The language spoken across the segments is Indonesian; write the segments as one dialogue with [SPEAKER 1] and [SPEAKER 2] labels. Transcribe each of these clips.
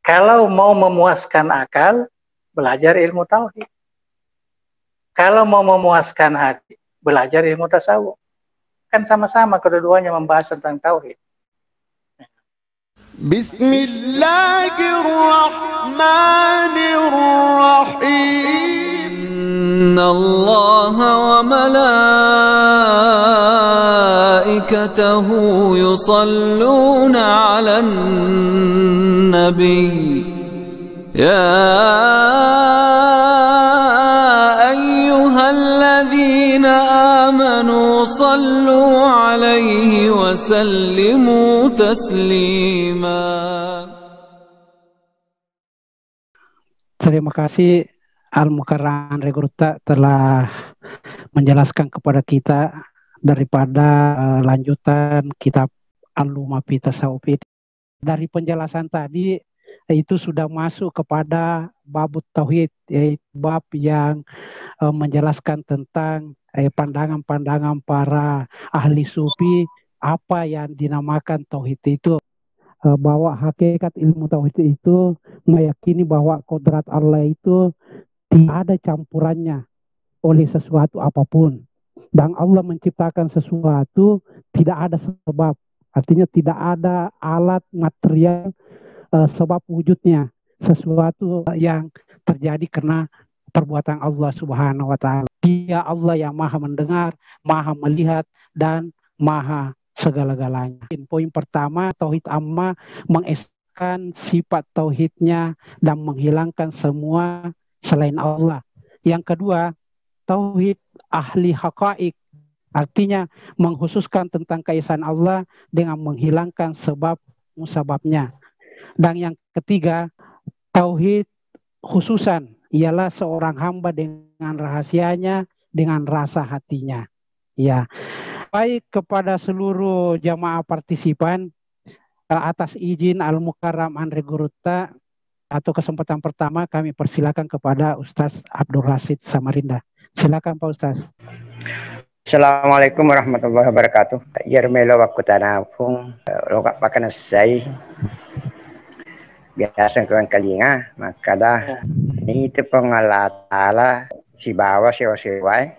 [SPEAKER 1] Kalau mau memuaskan akal, belajar ilmu tauhid. Kalau mau memuaskan hati, belajar ilmu tasawuf. Kan sama-sama kedua-duanya membahas tentang tauhid.
[SPEAKER 2] Bismillahirrahmanirrahim. Inna Allah wa malaikatahu yusalluna 'alan nabi. Ya ayyuhalladzina amanu sallu 'alaihi wa sallimu taslima.
[SPEAKER 3] Terima kasih Al-Mukarram Regruta telah menjelaskan kepada kita daripada lanjutan kitab Al-Lumafi Tasawuf. Dari penjelasan tadi itu sudah masuk kepada bab tauhid, yaitu bab yang menjelaskan tentang pandangan-pandangan para ahli sufi apa yang dinamakan tauhid itu. Bahwa hakikat ilmu tauhid itu meyakini bahwa kodrat Allah itu tidak ada campurannya oleh sesuatu apapun, dan Allah menciptakan sesuatu tidak ada sebab, artinya tidak ada alat material sebab wujudnya sesuatu yang terjadi karena perbuatan Allah Subhanahu wa Ta'ala. Dia Allah yang maha mendengar, maha melihat, dan maha segala-galanya. Poin pertama, tauhid amma mengesahkan sifat tauhidnya dan menghilangkan semua selain Allah. Yang kedua, tauhid ahli haqa'iq, artinya mengkhususkan tentang keesaan Allah dengan menghilangkan sebab musababnya. Dan yang ketiga, tauhid khususan ialah seorang hamba dengan rahasianya, dengan rasa hatinya. Ya. Baik kepada seluruh jamaah partisipan, atas izin Al-Mukarram Andre Guruta, atau kesempatan pertama kami persilakan kepada Ustaz Abdul Rasid Samarinda. Silakan Pak Ustaz.
[SPEAKER 4] Assalamualaikum warahmatullahi wabarakatuh. Yarmelo wakutanapung rogak pakanasai biasa kawan kalinga maka dah ini itu pengalatala si bawa sewa-sewai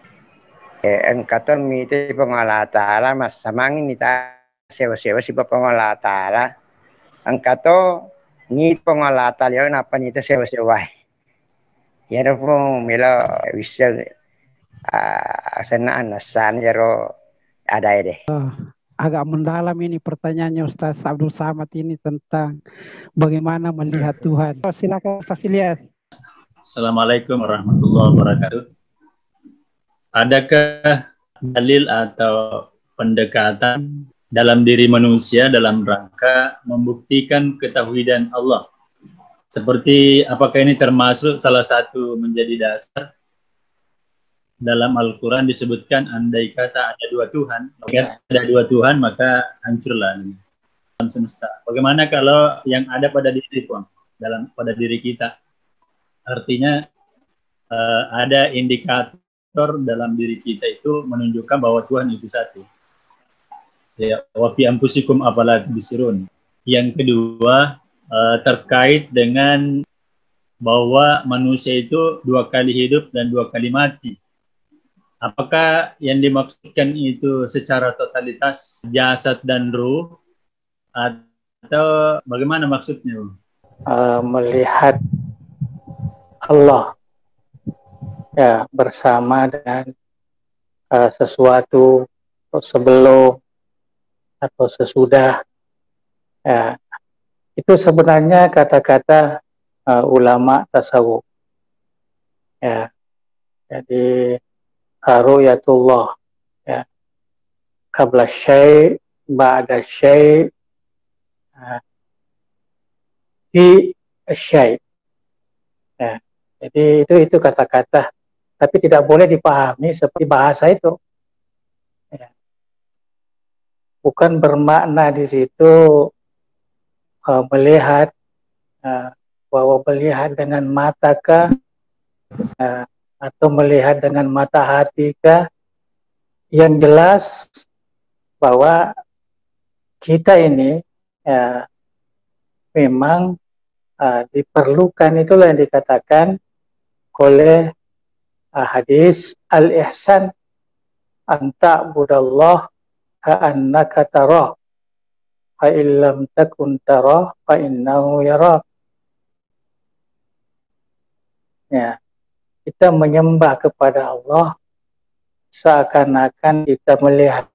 [SPEAKER 4] engkatan mite pengalatala mas samang ini ta sewa-sewa si pengalatala engkato ni pengalatala yo napa ni ta sewa-sewai ya pun mila wisal senaan nasan jaro ada deh.
[SPEAKER 3] Agak mendalam ini pertanyaannya Ustaz Abdul Samad ini tentang bagaimana melihat Tuhan. Silakan Ustaz Ilyas.
[SPEAKER 5] Assalamualaikum warahmatullahi wabarakatuh. Adakah dalil atau pendekatan dalam diri manusia dalam rangka membuktikan ketauhidan Allah? Seperti apakah ini termasuk salah satu menjadi dasar dalam Al-Quran disebutkan andai kata ada dua Tuhan, maka ada dua Tuhan maka hancurlah alam semesta. Bagaimana kalau yang ada pada diri Tuhan, pada diri kita? Artinya ada indikator dalam diri kita itu menunjukkan bahwa Tuhan itu satu. Ya, wa fi anfusikum afala tubsirun. Yang kedua terkait dengan bahwa manusia itu dua kali hidup dan dua kali mati. Apakah yang dimaksudkan itu secara totalitas jasad dan ruh atau bagaimana maksudnya?
[SPEAKER 1] Melihat Allah ya bersama dengan sesuatu sebelum atau sesudah ya, itu sebenarnya kata-kata ulama tasawuf ya. Jadi ru'yatullah ya, qabla syai' ba'da syai' fi syai' ya. Jadi itu kata-kata, tapi tidak boleh dipahami seperti bahasa itu ya. Bukan bermakna di situ melihat bahwa melihat dengan mata kah atau melihat dengan mata hati kah. Yang jelas bahwa kita ini ya, memang diperlukan, itulah yang dikatakan oleh hadis al-ihsan anta budallah ka'annaka tarah fa illam takun tarah fa innahu yarak. Ya, kita menyembah kepada Allah seakan-akan kita melihat,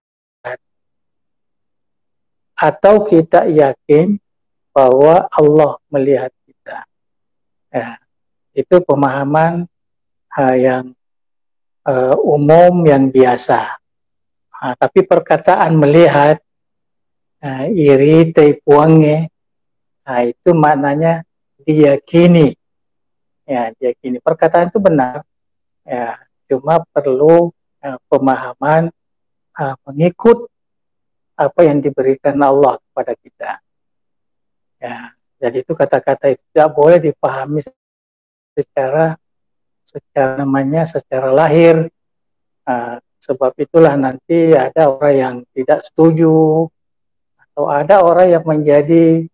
[SPEAKER 1] atau kita yakin bahwa Allah melihat kita. Ya, itu pemahaman yang umum, yang biasa. Tapi perkataan melihat, iri teipuange, itu maknanya diyakini. Ya, diyakini. Perkataan itu benar. Ya, cuma perlu pemahaman mengikut apa yang diberikan Allah kepada kita. Ya, jadi itu kata-kata itu tidak boleh dipahami secara lahir. Sebab itulah nanti ada orang yang tidak setuju, atau ada orang yang menjadi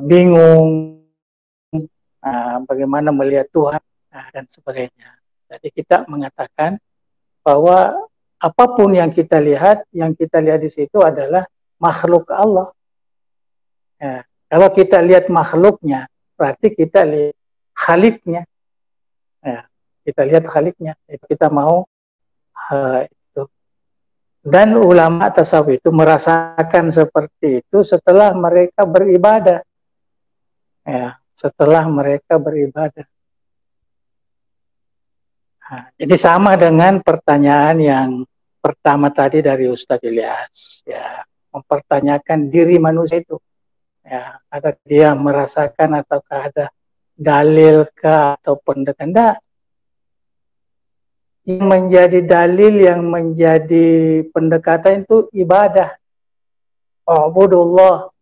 [SPEAKER 1] bingung bagaimana melihat Tuhan dan sebagainya. Jadi kita mengatakan bahwa apapun yang kita lihat di situ adalah makhluk Allah. Ya, kalau kita lihat makhluknya, berarti kita lihat khaliknya. Ya, kita lihat khaliknya. Kita mau itu. Dan ulama tasawuf itu merasakan seperti itu setelah mereka beribadah. Ya, setelah mereka beribadah. Jadi sama dengan pertanyaan yang pertama tadi dari Ustadz Ilyas, ya, mempertanyakan diri manusia itu. Ya, ada dia merasakan ataukah ada dalil atau pendekatan? Yang menjadi dalil, yang menjadi pendekatan itu ibadah. Ubudullah,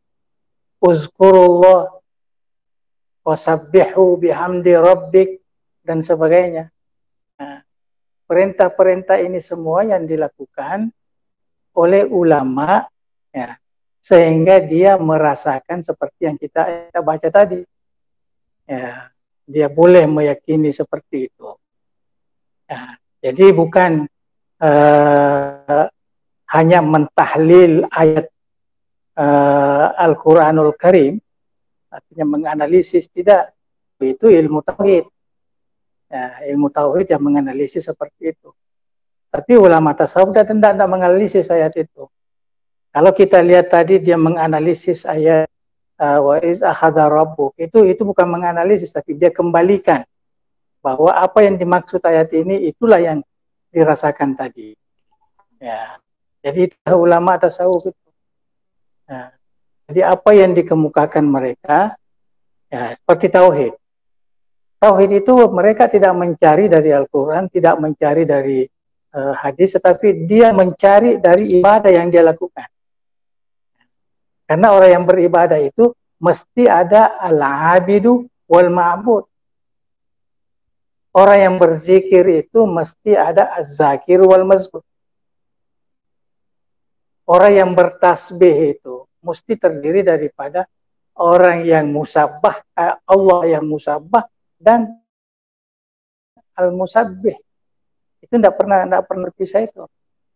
[SPEAKER 1] uzkurullah, wasabbihu bihamdi rabbik, dan sebagainya. Nah, perintah-perintah ini semua yang dilakukan oleh ulama, ya, sehingga dia merasakan seperti yang kita baca tadi. Ya, dia boleh meyakini seperti itu. Ya, jadi bukan hanya mentahlil ayat Al-Quranul Karim, artinya menganalisis, tidak. Itu ilmu tauhid. Ya, ilmu tauhid yang menganalisis seperti itu. Tapi ulama tasawuf tidak menganalisis ayat itu. Kalau kita lihat tadi dia menganalisis ayat wa iz akhadha rabbuk, itu bukan menganalisis, tapi dia kembalikan bahwa apa yang dimaksud ayat ini itulah yang dirasakan tadi. Ya, jadi ulama tasawuf itu. Ya, jadi apa yang dikemukakan mereka, ya, seperti tauhid. Tauhid itu mereka tidak mencari dari Al-Quran, tidak mencari dari hadis, tetapi dia mencari dari ibadah yang dia lakukan. Karena orang yang beribadah itu mesti ada al-abidu wal ma'bud. Orang yang berzikir itu mesti ada az-zakir wal mazkur. Orang yang bertasbih itu mesti terdiri daripada orang yang musabbah, Allah yang musabbah, dan al-musabbih. Itu tidak pernah pisah itu.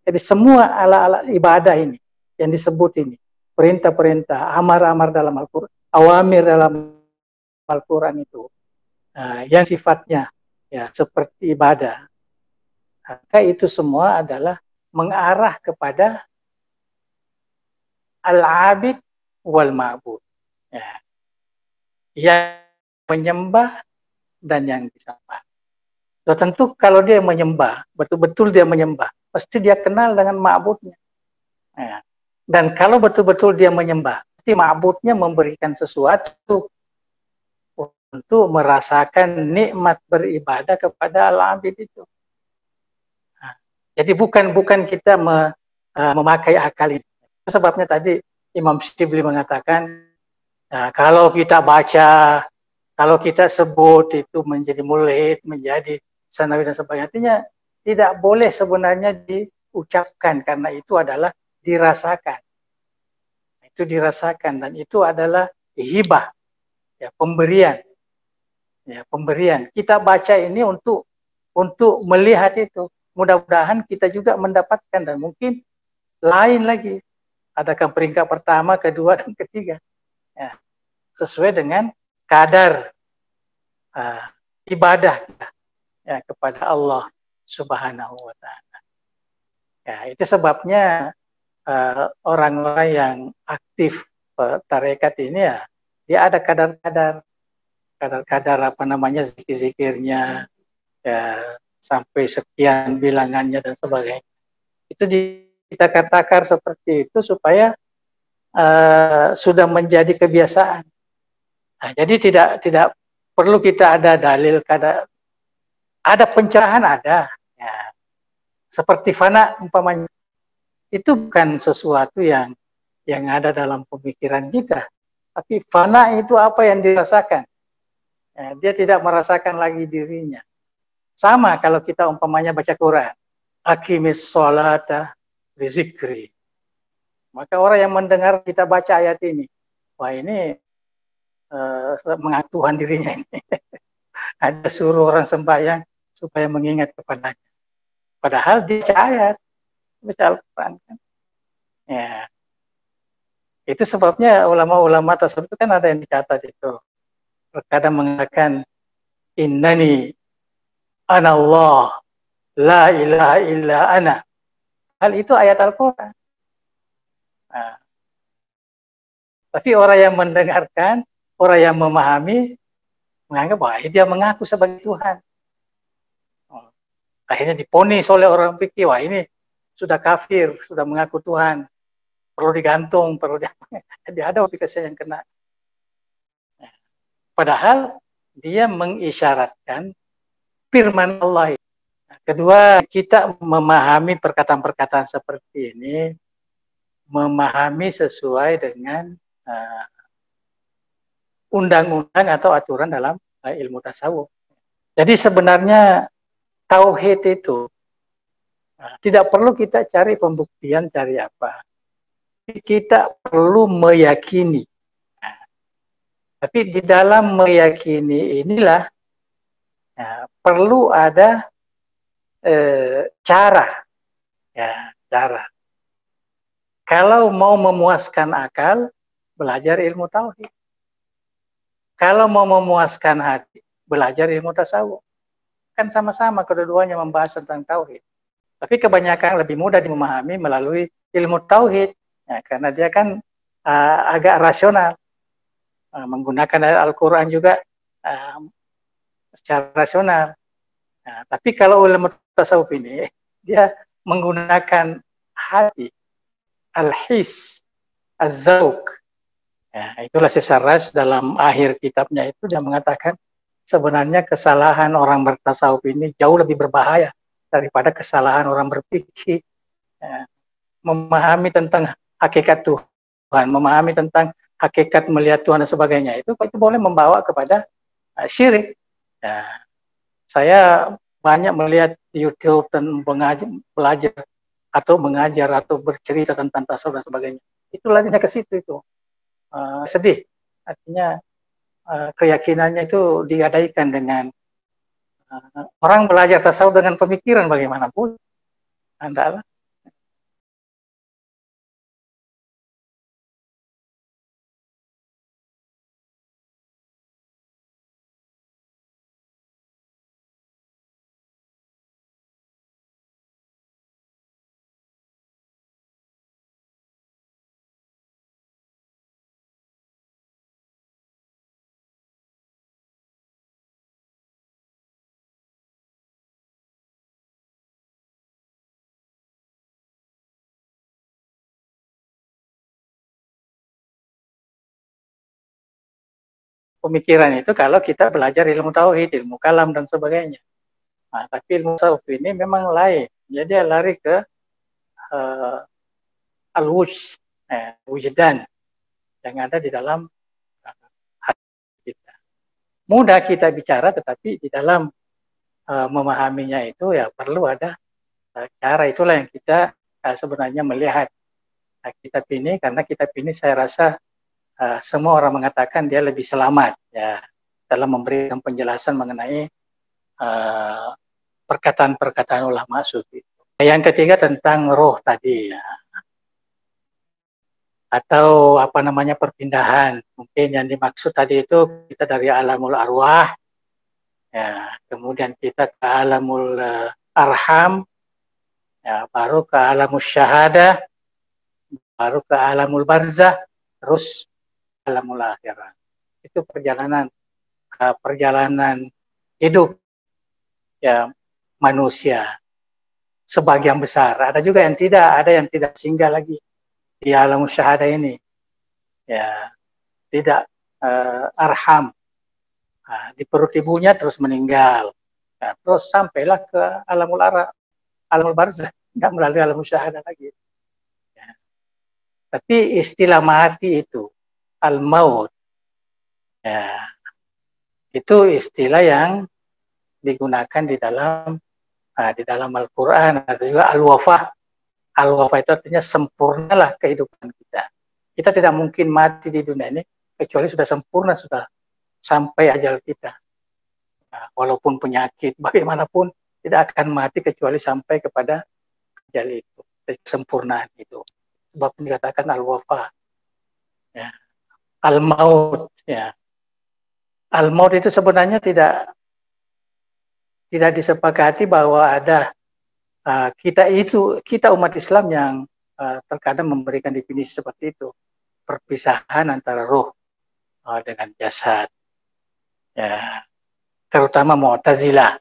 [SPEAKER 1] Jadi semua ala-ala ibadah ini yang disebut ini, perintah-perintah, amar-amar dalam Al-Quran, awamir dalam Al-Quran itu, yang sifatnya ya seperti ibadah, maka itu semua adalah mengarah kepada al-abid wal ma'bud, ya, yang menyembah dan yang disembah. So, tentu kalau dia menyembah, betul-betul dia menyembah, pasti dia kenal dengan ma'budnya. Ya. Dan kalau betul-betul dia menyembah, pasti ma'budnya memberikan sesuatu untuk merasakan nikmat beribadah kepada al-abid itu. Nah, jadi bukan kita memakai akal ini. Sebabnya tadi Imam Shibli mengatakan, kalau kita baca, kalau kita sebut itu menjadi mulhid, menjadi sanawi dan sebagainya. Artinya tidak boleh sebenarnya diucapkan, karena itu adalah dirasakan. Itu dirasakan, dan itu adalah hibah. ya, pemberian. Ya, pemberian. Kita baca ini untuk melihat itu. Mudah-mudahan kita juga mendapatkan, dan mungkin lain lagi. Adakah peringkat pertama, kedua, dan ketiga. Ya, sesuai dengan kadar ibadah kita ya, kepada Allah Subhanahu wa Ta'ala. Ya, itu sebabnya orang-orang yang aktif tarekat ini ya, dia ada kadar-kadar apa namanya, zikir-zikirnya ya, sampai sekian bilangannya dan sebagainya. Itu kita katakan seperti itu supaya sudah menjadi kebiasaan. Nah, jadi tidak perlu kita ada dalil, ada pencerahan, ada ya. Seperti fana umpamanya, itu bukan sesuatu yang ada dalam pemikiran kita, tapi fana itu apa yang dirasakan ya, dia tidak merasakan lagi dirinya. Sama kalau kita umpamanya baca Quran, aqimis sholata li zikri, maka orang yang mendengar kita baca ayat ini, wah ini mengaku Tuhan dirinya ini. Ada suruh orang sembahyang supaya mengingat kepadanya. Padahal dia baca ayat, baca Al-Quran kan. Ya. Itu sebabnya ulama-ulama tasawuf itu kan ada yang dicatat itu. Terkadang mengatakan innani anallah la ilaha illa ana. Hal itu ayat Al-Quran. Nah. Tapi orang yang mendengarkan, orang yang memahami, menganggap bahwa dia mengaku sebagai Tuhan. Akhirnya diponis oleh orang fikih, wah ini sudah kafir, sudah mengaku Tuhan, perlu digantung, jadi ada aplikasi yang kena. Padahal dia mengisyaratkan firman Allah. Kedua, kita memahami perkataan-perkataan seperti ini, memahami sesuai dengan undang-undang atau aturan dalam ilmu tasawuf. Jadi sebenarnya tauhid itu tidak perlu kita cari pembuktian, cari apa. Kita perlu meyakini. Tapi di dalam meyakini inilah perlu ada cara. Ya, cara. Kalau mau memuaskan akal, belajar ilmu tauhid. Kalau mau memuaskan hati, belajar ilmu tasawuf. Kan sama-sama kedua-duanya membahas tentang tauhid. Tapi kebanyakan lebih mudah dimahami melalui ilmu tauhid. Ya, karena dia kan agak rasional. Menggunakan Al-Quran juga secara rasional. Nah, tapi kalau ilmu tasawuf ini, dia menggunakan hati, al-his, az-zawq. Ya, itulah Syekh dalam akhir kitabnya itu dia mengatakan sebenarnya kesalahan orang bertasawuf ini jauh lebih berbahaya daripada kesalahan orang berfikih. Ya, memahami tentang hakikat Tuhan, memahami tentang hakikat melihat Tuhan dan sebagainya, itu boleh membawa kepada syirik. Ya, saya banyak melihat di YouTube dan belajar atau mengajar atau bercerita tentang tasawuf dan sebagainya. Itu larinya ke situ itu. Sedih. Artinya keyakinannya itu digadaikan dengan orang belajar tasawuf dengan pemikiran bagaimanapun. Adalah pemikiran itu kalau kita belajar ilmu tauhid, ilmu kalam dan sebagainya. Nah, tapi ilmu tasawuf ini memang lain. Jadi dia lari ke wujdan yang ada di dalam hati kita. Mudah kita bicara, tetapi di dalam memahaminya itu ya perlu ada cara. Itulah yang kita sebenarnya melihat kitab ini, karena kitab ini saya rasa semua orang mengatakan dia lebih selamat ya, dalam memberikan penjelasan mengenai perkataan-perkataan ulama sufi. Yang ketiga tentang roh tadi, ya, atau apa namanya perpindahan. Mungkin yang dimaksud tadi itu kita dari alamul arwah, ya, kemudian kita ke alamul arham, ya, baru ke alamul syahadah, baru ke alamul barzah, terus alamul akhirat. Itu perjalanan hidup, ya, manusia sebagian besar. Ada juga yang tidak, ada yang tidak singgah lagi di alam syahadah ini, ya, tidak arham, di perut ibunya terus meninggal, ya, terus sampailah ke alamul barzah, nggak melalui alam syahadah lagi, ya. Tapi istilah mati itu al-maut, ya, itu istilah yang digunakan di dalam Al-Quran. Ada juga al-wafah. Al-wafah itu artinya sempurnalah kehidupan kita. Kita tidak mungkin mati di dunia ini kecuali sudah sempurna, sudah sampai ajal kita. Nah, walaupun penyakit, bagaimanapun tidak akan mati kecuali sampai kepada ajal itu, kesempurnaan itu. Sebab dikatakan al-wafah, ya. Al-maut, ya. Al-maut itu sebenarnya tidak disepakati bahwa ada kita umat Islam yang terkadang memberikan definisi seperti itu, perpisahan antara roh dengan jasad, ya, terutama Mu'tazilah,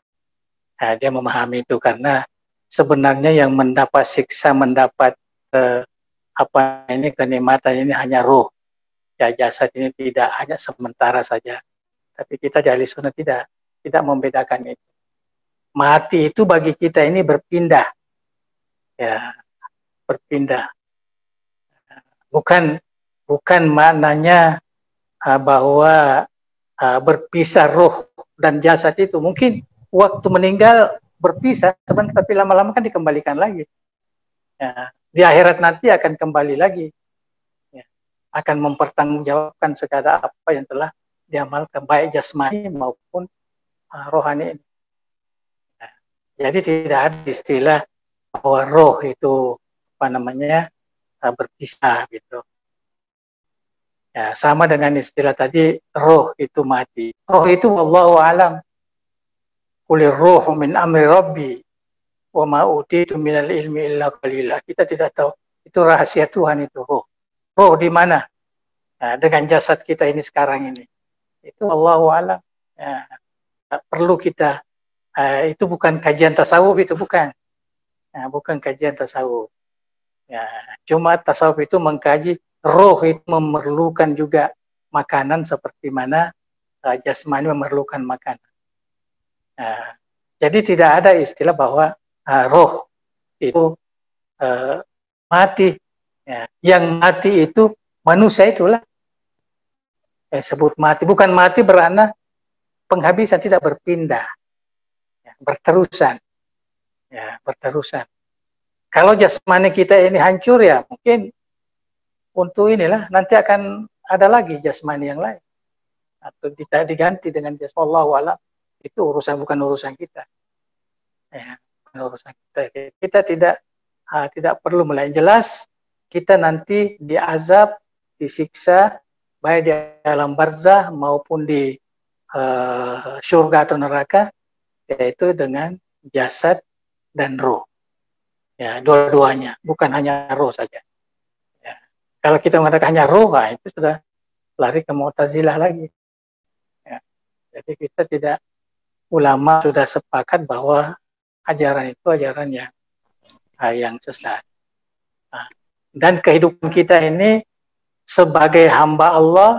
[SPEAKER 1] ya, dia memahami itu karena sebenarnya yang mendapat siksa, mendapat kenikmatan ini hanya roh, ya, jasad ini tidak, hanya sementara saja. Tapi kita di Ahli Sunnah tidak membedakan itu. Mati itu bagi kita ini berpindah, ya, berpindah. Bukan maknanya bahwa berpisah roh dan jasad itu. Mungkin waktu meninggal berpisah, tapi lama-lama kan dikembalikan lagi. Ya, di akhirat nanti akan kembali lagi, ya, akan mempertanggungjawabkan segala apa yang telah diamalkan, baik jasmani maupun rohani. Jadi tidak ada istilah bahwa roh itu berpisah gitu. Ya, sama dengan istilah tadi, roh itu mati. Roh itu wallahu alam. Qulir ruhu min amri rabbi wa ma utitu minal ilmi illa qalila. Kita tidak tahu. Itu rahasia Tuhan itu, roh. Roh di mana? Ya, dengan jasad kita ini sekarang ini. Itu wallahu alam. Ya, perlu kita, itu bukan kajian tasawuf, itu bukan. Ya, bukan kajian tasawuf. Ya, cuma tasawuf itu mengkaji roh itu memerlukan juga makanan seperti mana jasmani memerlukan makanan. Nah, jadi tidak ada istilah bahwa roh itu mati. Ya, yang mati itu manusia itulah. Sebut mati, bukan mati berarti penghabisan, tidak, berpindah, ya, berterusan. Ya, berterusan. Kalau jasmani kita ini hancur, ya mungkin untuk inilah nanti akan ada lagi jasmani yang lain atau diganti dengan jasmani. Wallahu a'lam. Itu bukan urusan kita. Ya, bukan urusan kita. Kita tidak perlu mulai. Jelas kita nanti diazab, disiksa baik di alam barzah maupun di surga atau neraka, yaitu dengan jasad dan roh. Ya, dua-duanya, bukan hanya roh saja. Ya. Kalau kita mengatakan hanya roh, itu sudah lari ke Mu'tazilah lagi. Ya. Jadi kita tidak, ulama sudah sepakat bahwa ajaran itu ajaran yang sesat. Nah, dan kehidupan kita ini sebagai hamba Allah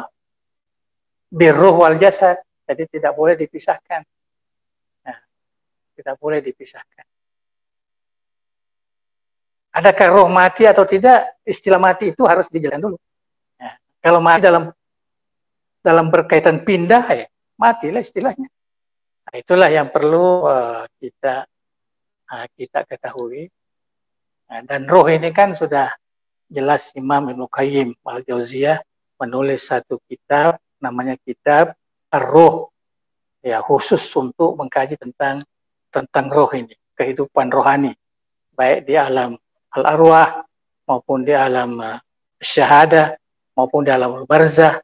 [SPEAKER 1] birruh wal jasad, jadi tidak boleh dipisahkan. Nah, tidak boleh dipisahkan. Adakah roh mati atau tidak? Istilah mati itu harus dijelaskan dulu. Nah, kalau mati dalam berkaitan pindah, ya matilah istilahnya. Nah, itulah yang perlu kita ketahui. Nah, dan roh ini kan sudah jelas Imam Ibnu Qayyim al-Jauziyah menulis satu kitab, namanya kitab ar-ruh, ya khusus untuk mengkaji tentang roh ini, kehidupan rohani, baik di alam al-arwah maupun di alam syahadah maupun di alam barzah,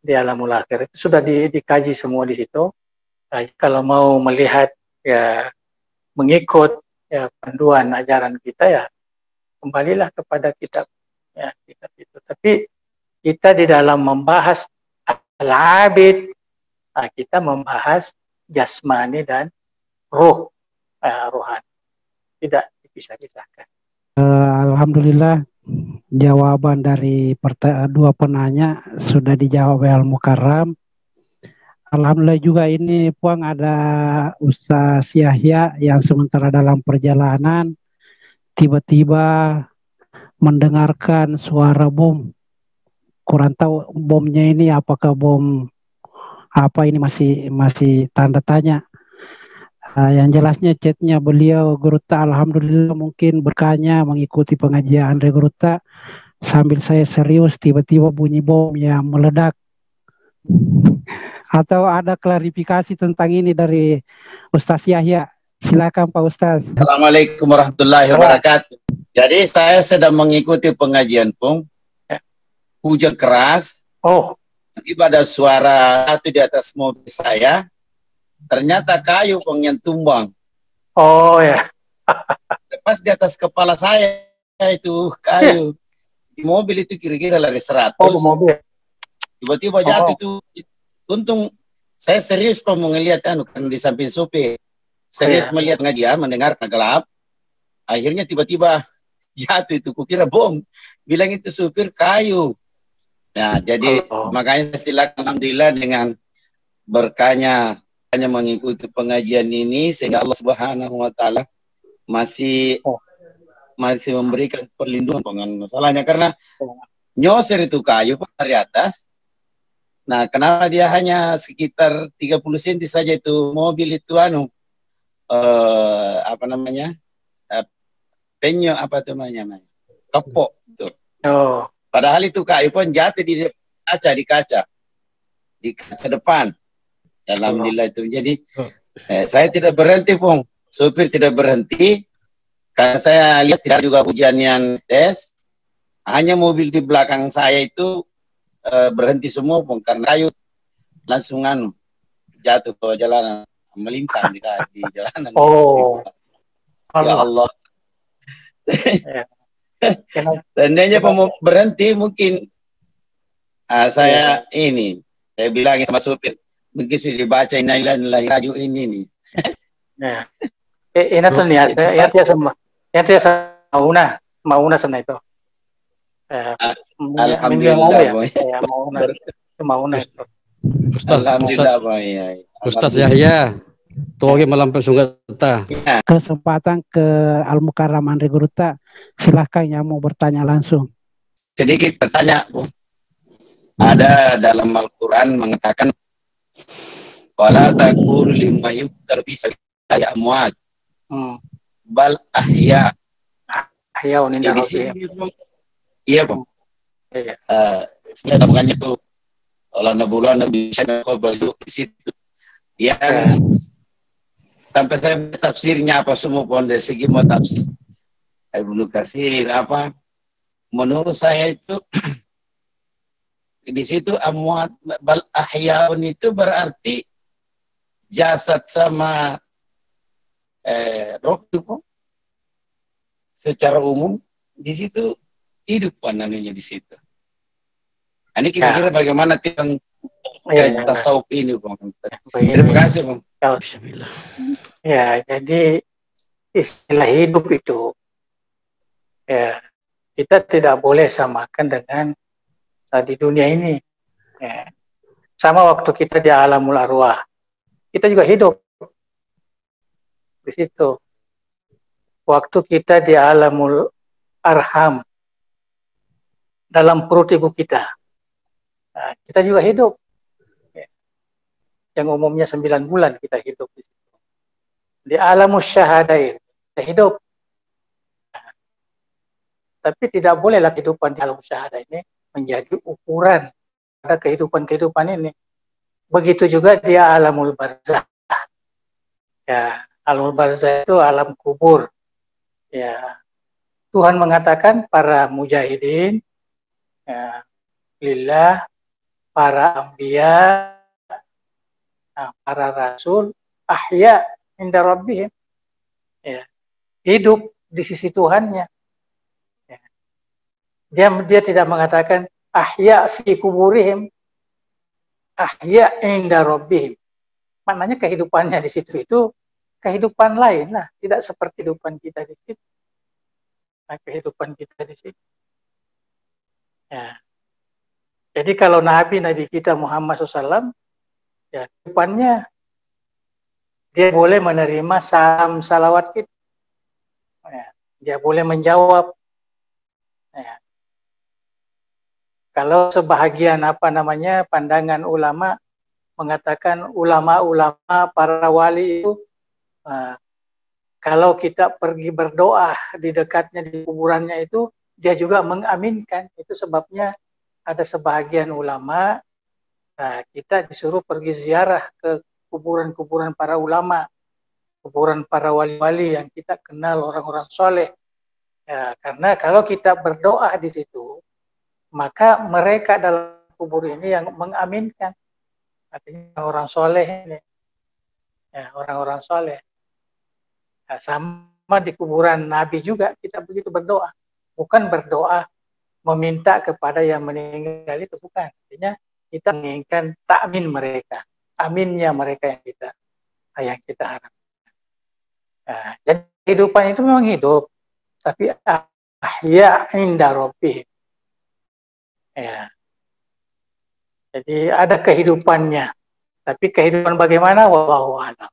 [SPEAKER 1] di alamul akhir. Itu sudah dikaji semua di situ. Kalau mau melihat ya mengikut ya panduan ajaran kita, ya kembalilah kepada kitab, ya kitab itu. Tapi kita di dalam membahas al-abid, kita membahas jasmani dan ruh, rohani, tidak dipisah-pisahkan.
[SPEAKER 3] Alhamdulillah jawaban dari dua penanya sudah dijawab Al-Mukarram. Alhamdulillah juga ini Puang ada Ustaz Yahya yang sementara dalam perjalanan tiba-tiba mendengarkan suara bom. Kurang tahu bomnya ini apakah bom apa, ini masih tanda tanya. Yang jelasnya chatnya beliau Guruta, alhamdulillah mungkin berkahnya mengikuti pengajian Andre Guruta sambil saya serius tiba-tiba bunyi bom yang meledak. Atau ada klarifikasi tentang ini dari Ustaz Yahya? Silakan Pak Ustaz.
[SPEAKER 6] Assalamualaikum warahmatullahi wabarakatuh. Jadi saya sedang mengikuti pengajian Pung. Hujan keras. Tiba ada suara satu di atas mobil saya. Ternyata kayu Pung yang tumbang.
[SPEAKER 1] Ya.
[SPEAKER 6] Pas di atas kepala saya itu kayu. Di mobil itu kira-kira lari 100.
[SPEAKER 1] Mobil.
[SPEAKER 6] Tiba-tiba jatuh itu. Untung saya serius Pung melihat kan di samping supir. Serius melihat pengajian, mendengar gelap. Akhirnya tiba-tiba jatuh itu. Kukira bom. Bilang itu supir kayu. Nah, jadi makanya silakan alhamdulillah dengan berkahnya hanya mengikuti pengajian ini sehingga Allah Subhanahu wa taala masih memberikan perlindungan masalahnya karena nyoser itu kayu dari atas. Nah, kenapa dia hanya sekitar 30 cm saja itu mobil itu apa namanya? Penyo apa namanya? Kepok itu. Padahal itu kayu pun jatuh di kaca depan. Alhamdulillah itu. Jadi saya tidak berhenti Pung. Supir tidak berhenti. Karena saya lihat tidak juga hujan yang tes. Hanya mobil di belakang saya itu berhenti semua Pung. Karena kayu langsung jatuh ke jalanan. Melintang di jalanan. Ya Allah. Seandainya berhenti mungkin saya bilang sama supir mungkin sudah dibaca innalillahi wa inna ilaihi raji'un
[SPEAKER 1] Nah, inatan niya mauna sana itu.
[SPEAKER 6] Alhamdulillah.
[SPEAKER 1] Mauna itu.
[SPEAKER 7] Ustaz Yahya, tuh malam pesungata.
[SPEAKER 3] Kesempatan ke Al-Mukarram Andre Guruta, silahkan yang mau bertanya langsung.
[SPEAKER 6] Sedikit bertanya, Bu. Ada dalam Al-Quran mengatakan wala taqul lima yuqtal bisa ya amwat bal ahya. Di sini iya Bang. Iya. Sambungannya tuh Allah Nabi Syaikhul di situ. Yang sampai saya tafsirnya apa semua pun dari segi mau tafsir Ibnu Katsir apa menurut saya itu di situ amwat bal ahyaun itu berarti jasad sama roh itu secara umum di situ hidup namanya di situ. Ini kira-kira bagaimana tentang tasawuf ini Bang? Terima kasih Bang.
[SPEAKER 1] Ya, jadi istilah hidup itu ya kita tidak boleh samakan dengan di dunia ini. Ya. Sama waktu kita di alamul arwah, kita juga hidup di situ. Waktu kita di alamul arham, dalam perut ibu kita, nah, kita juga hidup. Ya. Yang umumnya 9 bulan kita hidup di situ. Di alamus syahadain, kita hidup. Nah, tapi tidak bolehlah kehidupan di alam syahadah ini menjadi ukuran pada kehidupan ini. begitu juga dia alamul barzah. Ya, alamul barzah itu alam kubur. Ya, Tuhan mengatakan para mujahidin, ya, lillah, para anbiya, para rasul, ahya inda rabbihim, ya, hidup di sisi Tuhannya. Ya. Dia tidak mengatakan ahya fi kuburihim, ahya inda rabbihim. Maknanya kehidupannya di situ itu kehidupan lain, nah, tidak seperti kehidupan kita di situ. Nah, kehidupan kita di situ. Ya. Jadi kalau Nabi kita Muhammad SAW, ya, kehidupannya dia boleh menerima salam salawat kita. Ya, dia boleh menjawab. Ya. Kalau sebahagian pandangan ulama mengatakan ulama-ulama para wali itu kalau kita pergi berdoa di dekatnya di kuburannya itu dia juga mengaminkan. Itu sebabnya ada sebahagian ulama kita disuruh pergi ziarah ke kuburan-kuburan para ulama, kuburan para wali-wali yang kita kenal, orang-orang soleh. Ya, karena kalau kita berdoa di situ, maka mereka dalam kubur ini yang mengaminkan. Artinya orang soleh ini. Ya, orang-orang soleh. Ya, sama di kuburan Nabi juga kita begitu berdoa. Bukan berdoa meminta kepada yang meninggal itu, bukan. Artinya kita menginginkan takmin mereka. Aminnya mereka yang kita harapkan. Nah, jadi kehidupan itu memang hidup. Tapi ahya inda rabbihim. Ya. Jadi ada kehidupannya. Tapi kehidupan bagaimana? Wallahu a'lam.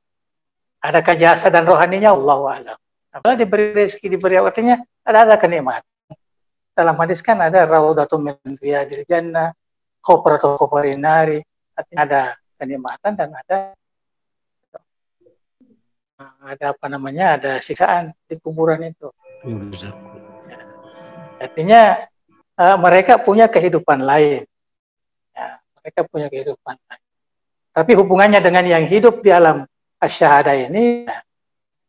[SPEAKER 1] Adakah jasa dan rohaninya? Wallahu a'lam. Apabila diberi rezeki, diberi artinya ada kenikmatan. Dalam hadis kan ada raudhatun min riyadil jannah, khufratun khufarin nari. Artinya ada kenikmatan dan ada ada siksaan di kuburan itu. Ya. Artinya mereka punya kehidupan lain. Ya, mereka punya kehidupan lain. Tapi hubungannya dengan yang hidup di alam asyahadah ini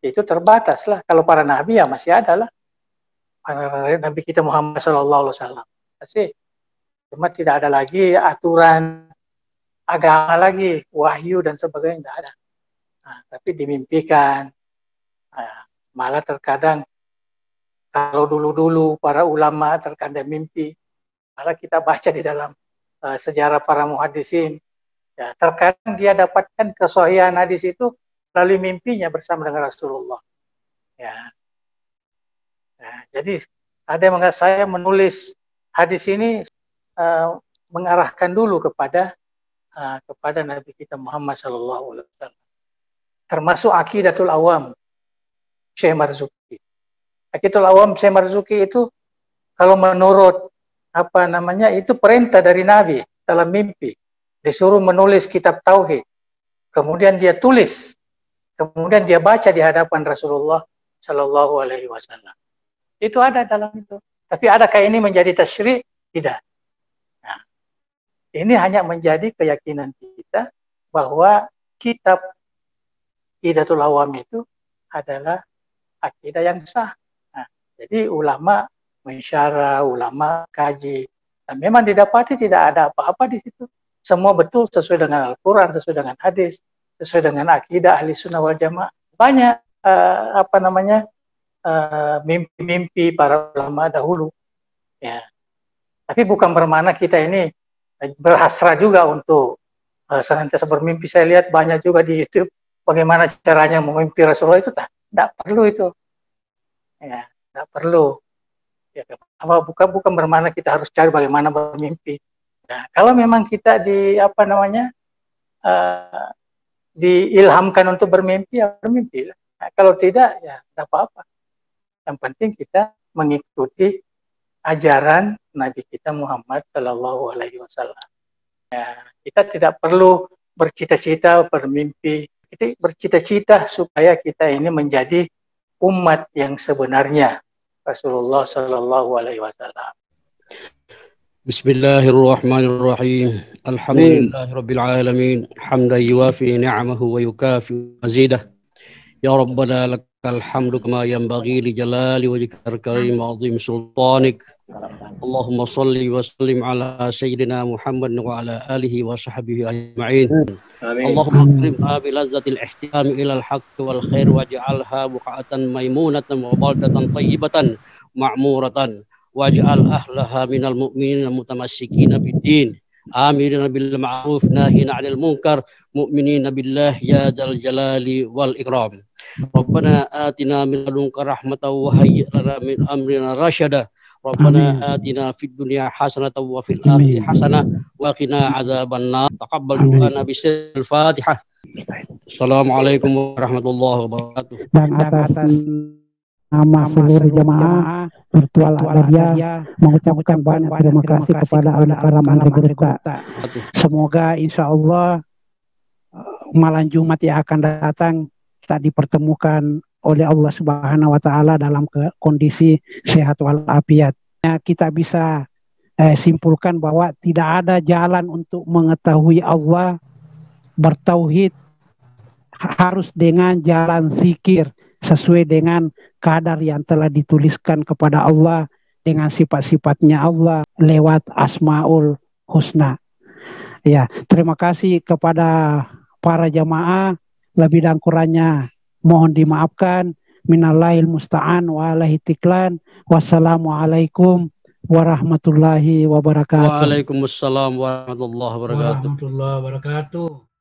[SPEAKER 1] itu terbatas lah. Kalau para nabi ya masih ada lah. Nabi kita Muhammad SAW masih, cuma tidak ada lagi aturan agama lagi, wahyu dan sebagainya, tidak ada. Nah, tapi dimimpikan. Malah terkadang kalau dulu-dulu para ulama terkadang mimpi, malah kita baca di dalam sejarah para muhaddisin, ya, terkadang dia dapatkan kesahihan hadis itu melalui mimpinya bersama dengan Rasulullah. Ya. Nah, jadi ada yang mengatakan saya menulis hadis ini mengarahkan dulu kepada Nabi kita Muhammad SAW. Termasuk Aqidatul Awam Syekh Marzuki. Aqidatul Awam Syekh Marzuki itu kalau menurut itu perintah dari Nabi dalam mimpi, disuruh menulis kitab tauhid. Kemudian dia tulis, kemudian dia baca di hadapan Rasulullah Shallallahu Alaihi Wasallam. Itu ada dalam itu. Tapi adakah ini menjadi tasyri'? Tidak. Nah, ini hanya menjadi keyakinan kita bahwa kitab Aqidatul Awam itu adalah akidah yang sah. Nah, jadi ulama mensyarah, ulama kaji, dan memang didapati tidak ada apa-apa di situ. Semua betul sesuai dengan Al-Quran, sesuai dengan hadis, sesuai dengan akidah ahli sunnah wal jamaah. Banyak mimpi-mimpi para ulama dahulu. Ya. Tapi bukan bermakna kita ini berhasrah juga untuk senantiasa bermimpi. Saya lihat banyak juga di YouTube bagaimana caranya memimpi Rasulullah itu tidak perlu itu. Ya, tidak perlu. Ya, bukan bermakna kita harus cari bagaimana bermimpi. Nah, kalau memang kita diilhamkan untuk bermimpi, ya bermimpi. Nah, kalau tidak, ya tidak apa-apa. Yang penting kita mengikuti ajaran Nabi kita Muhammad Shallallahu Alaihi Wasallam. Ya, kita tidak perlu bercita-cita, bermimpi. Kita bercita-cita supaya kita ini menjadi umat yang sebenarnya Rasulullah Shallallahu Alaihi Wasallam.
[SPEAKER 7] Bismillahirrahmanirrahim. Alhamdulillahirabbil alamin. Hamdan yuwafi ni'amahu wa yukafi mazidah. Ya Rabbana lakal hamdu kama yanbaghi li jalali wajhikal karim wa 'azimi sultanik. Allahumma shalli wa sallim ala sayyidina Muhammad wa ala alihi wa sahbihi ajma'in. Allahumma akrimna bi lazzatil ihtimam ila al-haqq wal khair waj'alha buqatan maimunatan wa baldatan tayyibatan ma'muratan waj'al ahlaha minal mu'minin mutamassikina bid-din. Amirina bil ma'ruf nahina 'anil munkar mu'minina billah ya dzal jalali wal ikram. Rabbana atina min ladunka rahmatan wa hayyi' lana min amrina rasyada. Rabbana atina fid dunya hasanatan wa fil akhirati hasanah wa qina adzabannar. Taqabbal du'ana bisil Fatihah. Assalamualaikum warahmatullahi wabarakatuh.
[SPEAKER 3] Dan atas nama seluruh jamaah virtual Al-Adabiyah mengucapkan banyak terima kasih kepada Al-Karam Al-Regrutta. Semoga insya Allah malam Jumat yang akan datang kita dipertemukan oleh Allah Subhanahu wa Ta'ala dalam kondisi sehat walafiat. Kita bisa simpulkan bahwa tidak ada jalan untuk mengetahui Allah bertauhid harus dengan jalan zikir sesuai dengan kadar yang telah dituliskan kepada Allah dengan sifat-sifatnya Allah lewat Asmaul Husna. Ya, terima kasih kepada para jamaah, lebih dan kurangnya mohon dimaafkan. Minallahil musta'an wa alaihi tiklan. Wassalamualaikum warahmatullahi wabarakatuh.
[SPEAKER 7] Waalaikumsalam warahmatullahi wabarakatuh.
[SPEAKER 8] Warahmatullahi wabarakatuh.